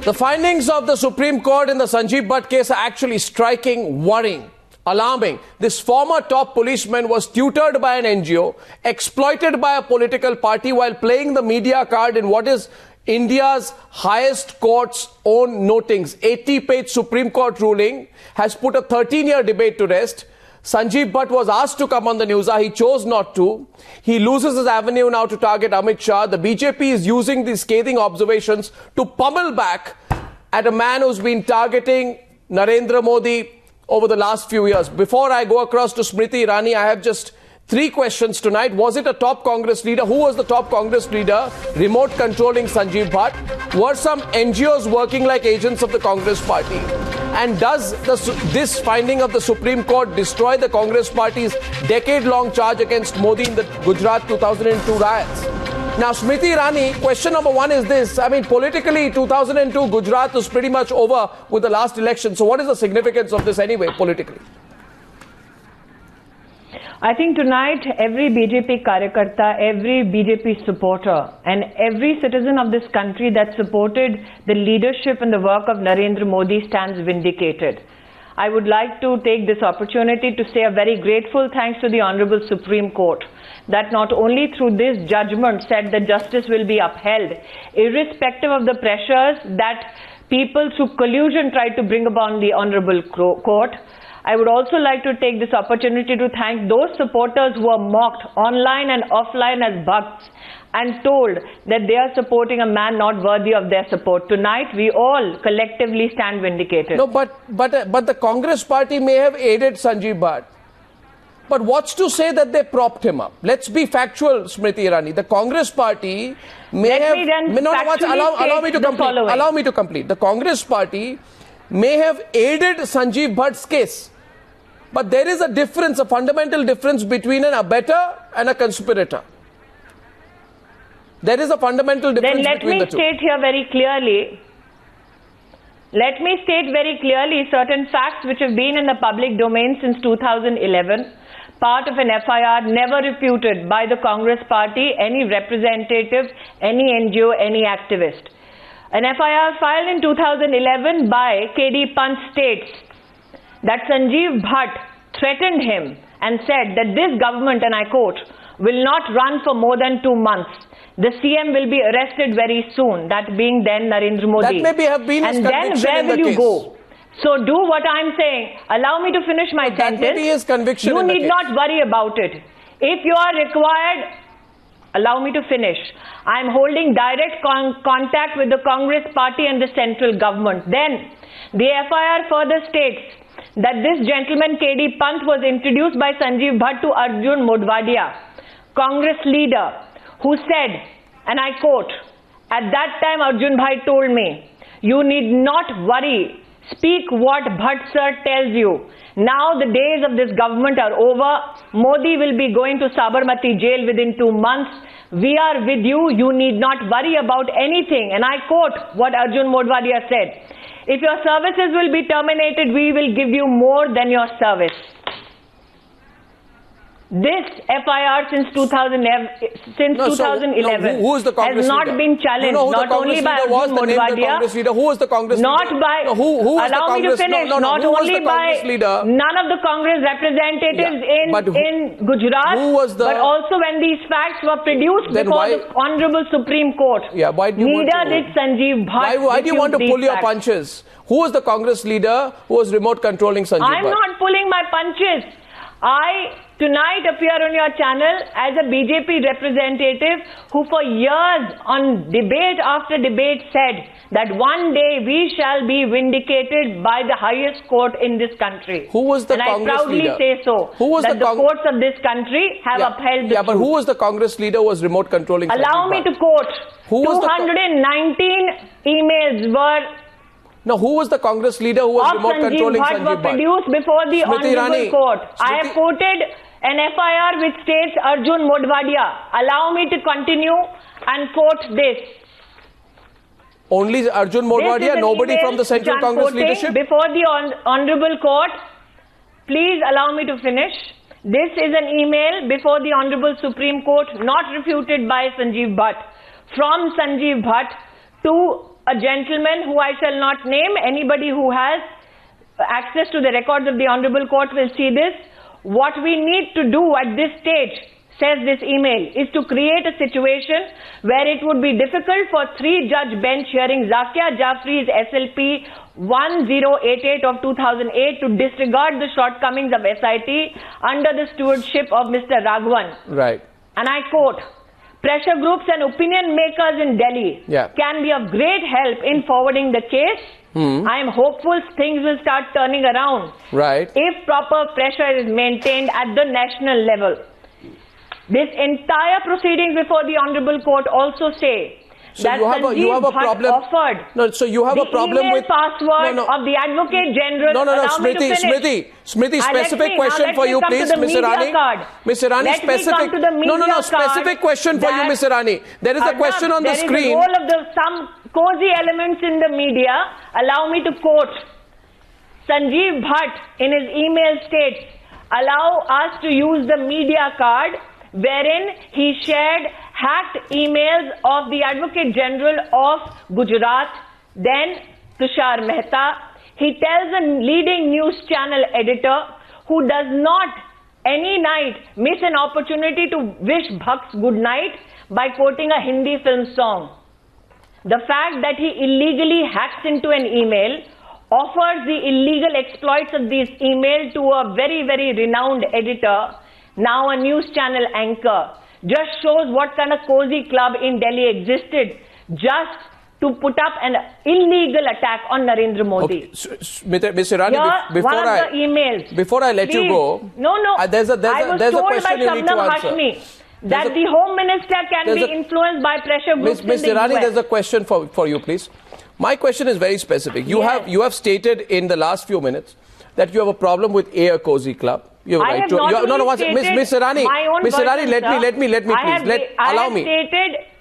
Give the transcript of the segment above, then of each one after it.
The findings of the Supreme Court in the Sanjiv Bhatt case are actually striking, worrying, alarming. This former top policeman was tutored by an NGO, exploited by a political party while playing the media card in what is India's highest court's own notings. 80-page Supreme Court ruling has put a 13-year debate to rest. Sanjiv Bhatt was asked to come on the Newshour. He chose not to. He loses his avenue now to target Amit Shah. The BJP is using these scathing observations to pummel back at a man who's been targeting Narendra Modi over the last few years. Before I go across to Smriti Irani, I have just 3 questions tonight. Was it a top Congress leader? Who was the top Congress leader remote controlling Sanjiv Bhatt? Were some NGOs working like agents of the Congress party? And does this finding of the Supreme Court destroy the Congress party's decade-long charge against Modi in the Gujarat 2002 riots? Now, Smriti Irani, question number 1 is this. I mean, politically, 2002 Gujarat was pretty much over with the last election. So what is the significance of this anyway, politically? I think tonight every BJP Karyakarta, every BJP supporter and every citizen of this country that supported the leadership and the work of Narendra Modi stands vindicated. I would like to take this opportunity to say a very grateful thanks to the Honorable Supreme Court that not only through this judgment said that justice will be upheld, irrespective of the pressures that people through collusion tried to bring upon the Honorable Court. I would also like to take this opportunity to thank those supporters who are mocked online and offline as bhakts and told that they are supporting a man not worthy of their support. Tonight, we all collectively stand vindicated. No, but the Congress party may have aided Sanjiv Bhatt. But what's to say that they propped him up? Let's be factual, Smriti Irani. The Congress party may allow me to complete. The Congress party may have aided Sanjiv Bhatt's case. But there is a difference, a fundamental difference between an abettor and a conspirator. There is a fundamental difference between the two. Let me state here very clearly. Let me state very clearly certain facts which have been in the public domain since 2011. Part of an FIR never refuted by the Congress party, any representative, any NGO, any activist. An FIR filed in 2011 by KD Pant states that Sanjiv Bhatt threatened him and said that this government, and I quote, will not run for more than 2 months. The CM will be arrested very soon, that being then Narendra Modi. That may have been his conviction. And then where will you go? So do what I'm saying. Allow me to finish my sentence. That may be his conviction. You need not worry about it. If you are required, allow me to finish. I am holding direct contact with the Congress party and the central government. Then, the FIR further states that this gentleman KD Pant was introduced by Sanjiv Bhatt to Arjun Modwadia, Congress leader, who said, and I quote, at that time Arjun Bhai told me, you need not worry. Speak what Bhatt sir tells you. Now the days of this government are over. Modi will be going to Sabarmati jail within 2 months. We are with you. You need not worry about anything. And I quote what Arjun Modwadia said. If your services will be terminated, we will give you more than your service. This FIR since 2011 who is the Congress has not leader? been challenged, not only by Arjun Modwadia, who was the Congress not leader? by, allow me to finish, not only by none of the Congress representatives in Gujarat, but also when these facts were produced before the Honorable Supreme Court. Neither did Sanjiv Bhatt. Why do you want to pull your punches? Who was the Congress leader who was remote controlling Sanjiv Bhatt? I'm not pulling my punches. I tonight appear on your channel as a BJP representative who for years on debate after debate said that one day we shall be vindicated by the highest court in this country. Who was the Congress leader? And I proudly say so. Who was that the courts of this country have upheld the truth. But who was the Congress leader who was remote controlling Sanjiv Bhatt? Allow me to quote. 219 emails were... Now, who was the Congress leader who was remote controlling Sanjiv Bhatt? Were produced before the Honorable Court. I have quoted an FIR which states Arjun Modwadia. Allow me to continue and quote this. Only Arjun Modwadia, nobody from the Central Congress leadership? Before the Honorable Court, please allow me to finish. This is an email before the Honorable Supreme Court, not refuted by Sanjiv Bhatt, from Sanjiv Bhatt to a gentleman who I shall not name. Anybody who has access to the records of the Honorable Court will see this. What we need to do at this stage, says this email, is to create a situation where it would be difficult for 3-judge bench hearing Zakia Jafri's SLP 1088 of 2008 to disregard the shortcomings of SIT under the stewardship of Mr. Raghavan. Right. And I quote, pressure groups and opinion makers in Delhi can be of great help in forwarding the case. I am hopeful things will start turning around if proper pressure is maintained at the national level. This entire proceedings before the Honorable Court also say that Sanjiv Bhatt offered the email password of the Advocate General. Smriti, specific question for you, please, Ms. Irani. Ms. Irani, specific question for you, Ms. Irani. There is a question on the screen. There is a role of some cozy elements in the media. Allow me to quote. Sanjiv Bhatt in his email states, allow us to use the media card, wherein he shared hacked emails of the Advocate General of Gujarat, then Tushar Mehta. He tells a leading news channel editor who does not any night miss an opportunity to wish Bhakts good night by quoting a Hindi film song. The fact that he illegally hacks into an email, offers the illegal exploits of this email to a very, very renowned editor, now a news channel anchor, just shows what kind of cozy club in Delhi existed just to put up an illegal attack on Narendra Modi. Okay. Ms. Irani, before I let you go, there's a question you need to answer. That the Home Minister can be influenced by pressure groups Ms. Irani, there's a question for you, please. My question is very specific. You have stated in the last few minutes that you have a problem with a cozy club. You have right to. Ms. Irani, let me please.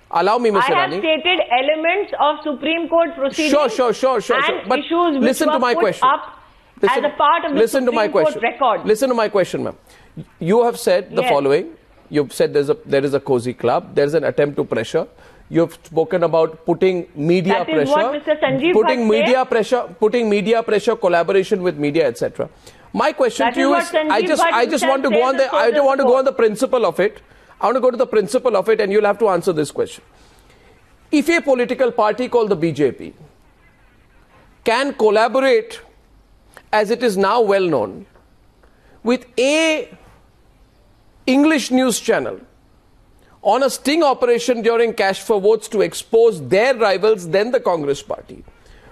Allow me, Ms. Irani. I have stated elements of Supreme Court proceedings. Sure. But issues listen to my question. Up as a part of the Supreme Court record. Listen to my question, ma'am. You have said the following. You've said there is a cozy club. There is an attempt to pressure. You've spoken about putting media pressure, putting media pressure, collaboration with media, etc. My question to you is, I just want to go on the principle of it. I want to go to the principle of it, and you'll have to answer this question. If a political party called the BJP can collaborate, as it is now well known, with a English news channel on a sting operation during Cash for Votes to expose their rivals, then the Congress party,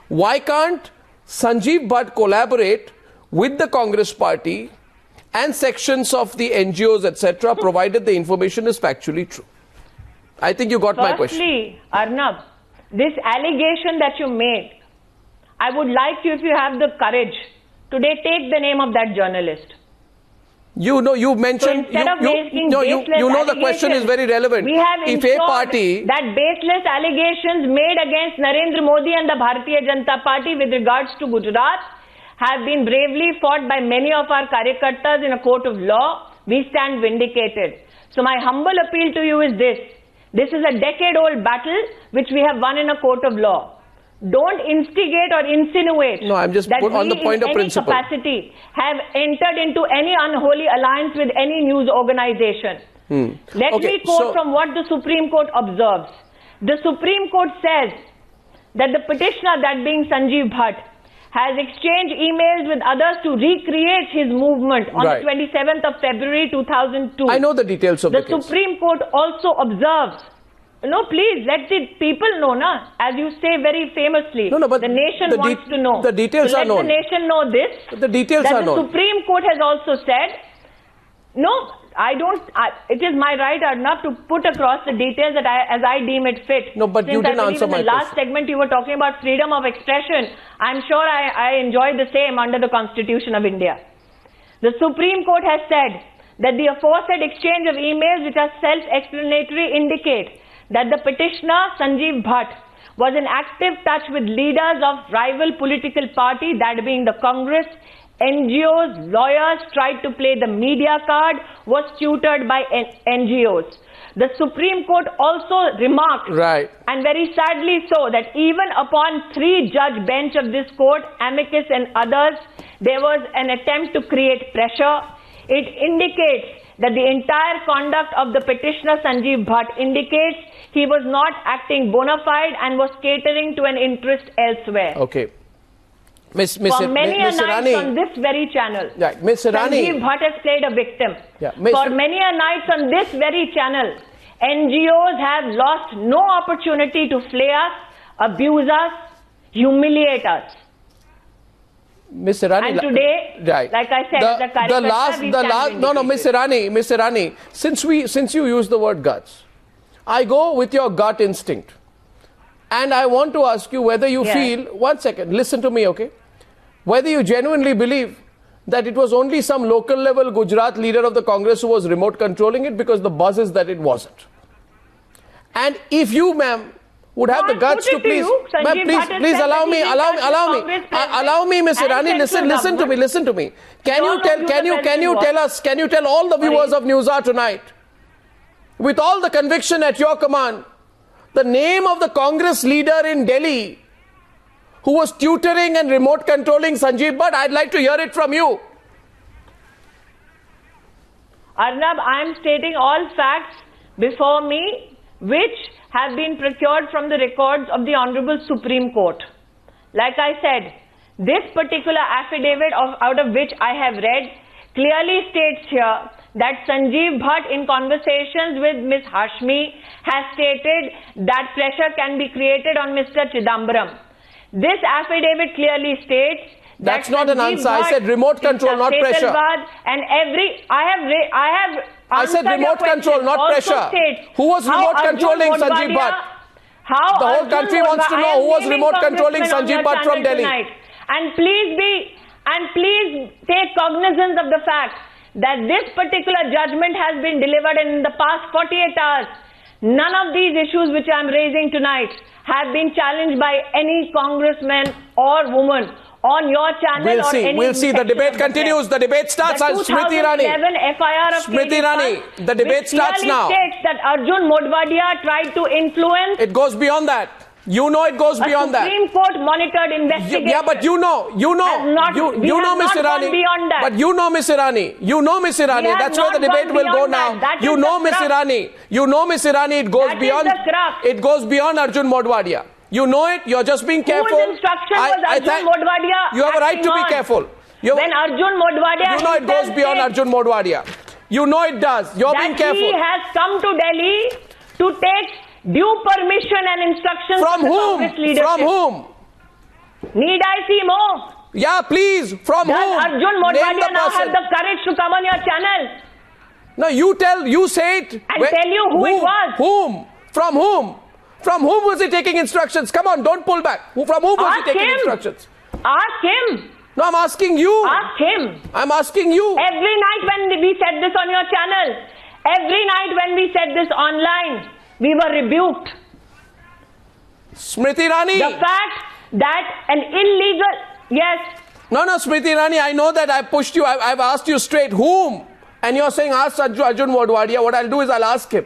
why can't Sanjiv Bhatt collaborate with the Congress party and sections of the NGOs, etc., provided the information is factually true? I think you got my question. Firstly, Arnab, this allegation that you made, I would like you, if you have the courage, today take the name of that journalist. You mentioned, the question is very relevant. We have ensured that baseless allegations made against Narendra Modi and the Bharatiya Janata Party with regards to Gujarat have been bravely fought by many of our karyakartas in a court of law. We stand vindicated. So my humble appeal to you is this. This is a decade-old battle which we have won in a court of law. Don't instigate or insinuate that on the point of principle capacity have entered into any unholy alliance with any news organization. Let me quote from what the Supreme Court observes. The Supreme Court says that the petitioner, that being Sanjiv Bhatt, has exchanged emails with others to recreate his movement on the 27th of February 2002. I know the details of the case. The Supreme Court also observes. No, please, let the people know, as you say very famously. But the nation wants to know. The details are known. Let the nation know this. The details are known. The Supreme Court has also said, it is my right, Arnab, to put across the details as I deem it fit. No, but you didn't answer my question. In the last segment, you were talking about freedom of expression. I'm sure I enjoy the same under the Constitution of India. The Supreme Court has said that the aforesaid exchange of emails, which are self-explanatory, indicate that the petitioner, Sanjiv Bhatt, was in active touch with leaders of rival political party, that being the Congress, NGOs, lawyers tried to play the media card, was tutored by NGOs. The Supreme Court also remarked, and very sadly so, that even upon 3-judge bench of this court, amicus and others, there was an attempt to create pressure. It indicates that the entire conduct of the petitioner Sanjiv Bhatt indicates he was not acting bona fide and was catering to an interest elsewhere. Okay. For many a night Irani, on this very channel, Ms. Irani, Sanjiv Bhatt has played a victim. Yeah, For many a nights on this very channel, NGOs have lost no opportunity to flay us, abuse us, humiliate us. Ms. Irani, and today, like I said, Ms. Irani, since you use the word guts, I go with your gut instinct. And I want to ask you whether you feel, one second, listen to me, okay? Whether you genuinely believe that it was only some local level Gujarat leader of the Congress who was remote controlling it, because the buzz is that it wasn't. And if you, ma'am, would have the guts to please, please allow me, Ms. Irani, listen to me. Can you tell all the viewers of Newshour tonight, with all the conviction at your command, the name of the Congress leader in Delhi who was tutoring and remote controlling Sanjiv Bhatt? I'd like to hear it from you. Arnab, I am stating all facts before me which have been procured from the records of the Honorable Supreme Court. Like I said, this particular affidavit out of which I have read clearly states here that Sanjiv Bhatt, in conversations with Ms. Hashmi, has stated that pressure can be created on Mr. Chidambaram. This affidavit clearly states that's not an answer. I said remote control, not pressure. And I said remote control, not pressure. Who was remote controlling Sanjiv Bhatt? The whole country wants to know who was remote controlling Sanjiv Bhatt from Delhi. And please take cognizance of the fact that this particular judgment has been delivered in the past 48 hours. None of these issues which I am raising tonight have been challenged by any congressman or woman on your channel. We'll see. The debate continues. The debate starts. Smriti Irani. Smriti Irani. The debate starts now. It states that Arjun Modwadia tried to influence. It goes beyond that. You know it goes beyond that. Supreme Court monitored investigation. Yeah, but you know, Miss Irani. But you know, Miss Irani. That's where the debate will go now. You know, Miss Irani. It goes beyond. It goes beyond Arjun Modwadia. You know it. You're just being careful. Whose instruction was Arjun Modwadia? You have a right to be careful. When Arjun Modwadia, you know it goes beyond Arjun Modwadia. You know it does. You're being careful. He has come to Delhi to take due permission and instructions from whom? From whom? Need I see more? Yeah, please. From whom? Does Arjun Modwadia now have the courage to come on your channel? No, you say it. And tell you who it was. Whom? From whom? From whom was he taking instructions? Come on, don't pull back. From whom was he taking instructions? Ask him. No, I'm asking you. Ask him. I'm asking you. Every night when we said this on your channel, every night when we said this online, we were rebuked. Smriti Irani. The fact that an illegal, yes. No, Smriti Irani, I know that I pushed you. I've asked you straight. Whom? And you're saying ask Arjun Modwadia. What I'll do is I'll ask him.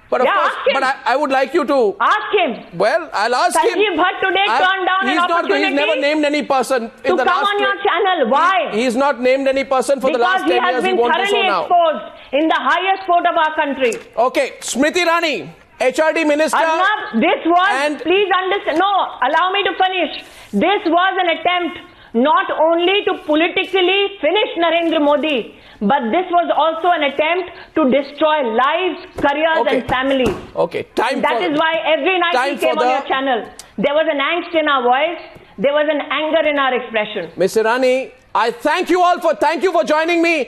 But of course, ask him. But I would like you to ask him. Well, I'll ask him. Sanjiv Bhatt today turned down an opportunity. He's never named any person in the last. To come on your channel. Why? He's not named any person for the last 10 years. He won't do so now. Because he has been thoroughly exposed in the highest court of our country. Okay, Smriti Irani, HRD Minister. Arnab, this was, please understand, no, allow me to finish. This was an attempt not only to politically finish Narendra Modi, but this was also an attempt to destroy lives, careers and families. Okay, That is why every night we came on your channel, there was an angst in our voice, there was an anger in our expression. Ms. Irani, I thank you all for joining me.